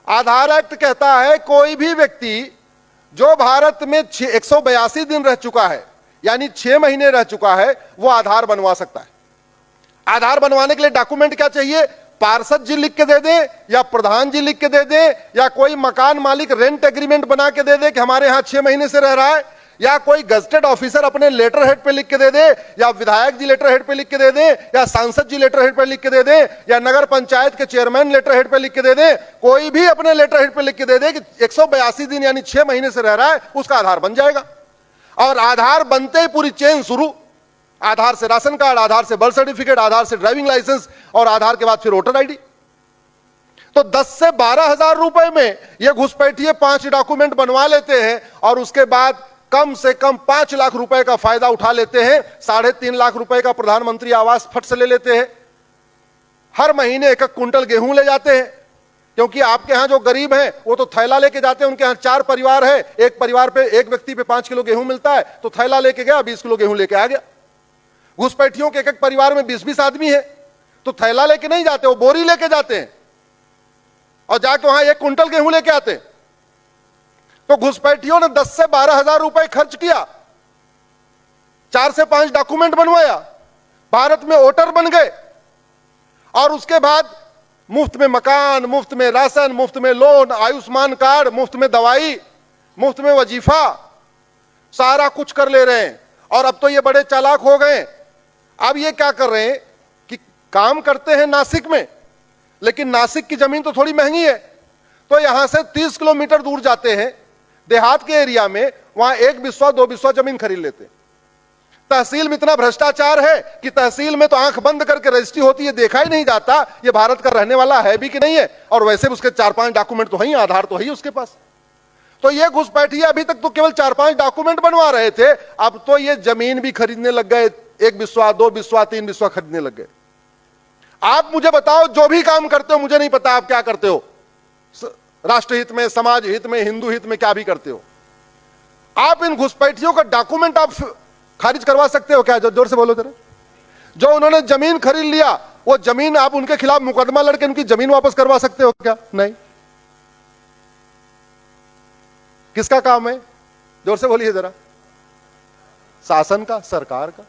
आधार act कहता है कोई भी व्यक्ति जो भारत में 182 दिन रह चुका है, यानी 6 महीने रह चुका है, वो आधार बनवा सकता है। आधार बनवाने के लिए डॉक्यूमेंट क्या चाहिए? पार्षद जी लिख के दे दे, या प्रधान जी लिख के दे दे, या कोई मकान मालिक रेंट एग्रीमेंट बना के दे दे कि हमारे यहां 6 महीने से रह रहा है, या कोई गजटेड ऑफिसर अपने लेटर हेड पे लिख के दे दे, या विधायक जी लेटर हेड पे लिख के दे दे, या सांसद जी लेटर हेड पे लिख के दे दे, या नगर पंचायत के चेयरमैन लेटर हेड पे लिख के दे दे। कोई भी अपने लेटर हेड पे लिख के दे दे कि 182 दिन यानी 6 महीने से रह रहा है, उसका आधार बन जाएगा। और आधार बनते ही पूरी चेन शुरू। आधार से राशन कार्ड, आधार से बर्थ सर्टिफिकेट, आधार से ड्राइविंग लाइसेंस, और आधार के बाद फिर वोटर आईडी। तो 10 से 12 हजार रुपए में ये घुसपैठिए 5 डॉक्यूमेंट बनवा लेते हैं, और उसके बाद कम से कम 5 लाख रुपए का फायदा उठा लेते हैं। 3.5 लाख रुपए का प्रधानमंत्री आवास फट से ले लेते हैं। हर महीने 1 कुंटल गेहूं ले जाते हैं, क्योंकि आपके यहां जो गरीब हैं वो तो थैला लेके जाते हैं। उनके यहां 4 परिवार है, एक परिवार पे एक व्यक्ति पे 5 किलो गेहूं मिलता है, तो थैला लेके गया, 20 किलो गेहूं लेके आ गया। घुसपैठियों के एक परिवार में 20-20 आदमी है, तो थैला लेके नहीं जाते, वो बोरी लेके जाते हैं, और जाके वहां 1 कुंटल गेहूं लेके आते हैं। तो घुसपैठियों ने 10 से 12 हजार रुपए खर्च किया, 4 से 5 डॉक्यूमेंट बनवाया, भारत में वोटर बन गए, और उसके बाद मुफ्त में मकान, मुफ्त में राशन, मुफ्त में लोन, आयुष्मान कार्ड, मुफ्त में दवाई, मुफ्त में वजीफा, सारा कुछ कर ले रहे हैं। और अब तो ये बड़े चालाक हो गए। अब ये क्या कर रहे हैं कि काम करते हैं नासिक में, लेकिन नासिक की जमीन तो थोड़ी महंगी है, तो यहां से 30 किलोमीटर दूर जाते हैं देहात के एरिया में, वहां 1 बिस्वा 2 बिस्वा जमीन खरीद लेते हैं। तहसील में इतना भ्रष्टाचार है कि तहसील में तो आंख बंद करके रजिस्ट्री होती है, देखा ही नहीं जाता ये भारत का रहने वाला है भी कि नहीं है। और वैसे भी उसके 4-5 डॉक्यूमेंट तो है ही, आधार तो है ही उसके पास। तो ये घुसपैठिए अभी तक तो केवल 4-5 डॉक्यूमेंट बनवा रहे थे, अब तो ये जमीन भी खरीदने लग गए, 1 बिस्वा 2 बिस्वा 3 बिस्वा खरीदने लग गए। आप मुझे बताओ, जो भी काम करते हो, मुझे नहीं पता आप क्या करते हो, राष्ट्र हित में, समाज हित में, हिंदू हित में क्या भी करते हो, आप इन घुसपैठियों का डॉक्यूमेंट आप खारिज करवा सकते हो क्या? जोर से बोलो जरा। जो उन्होंने जमीन खरीद लिया, वो जमीन आप उनके खिलाफ मुकदमा लड़के उनकी जमीन वापस करवा सकते हो क्या? नहीं। किसका काम है? जोर से बोलिए जरा। शासन का, सरकार का।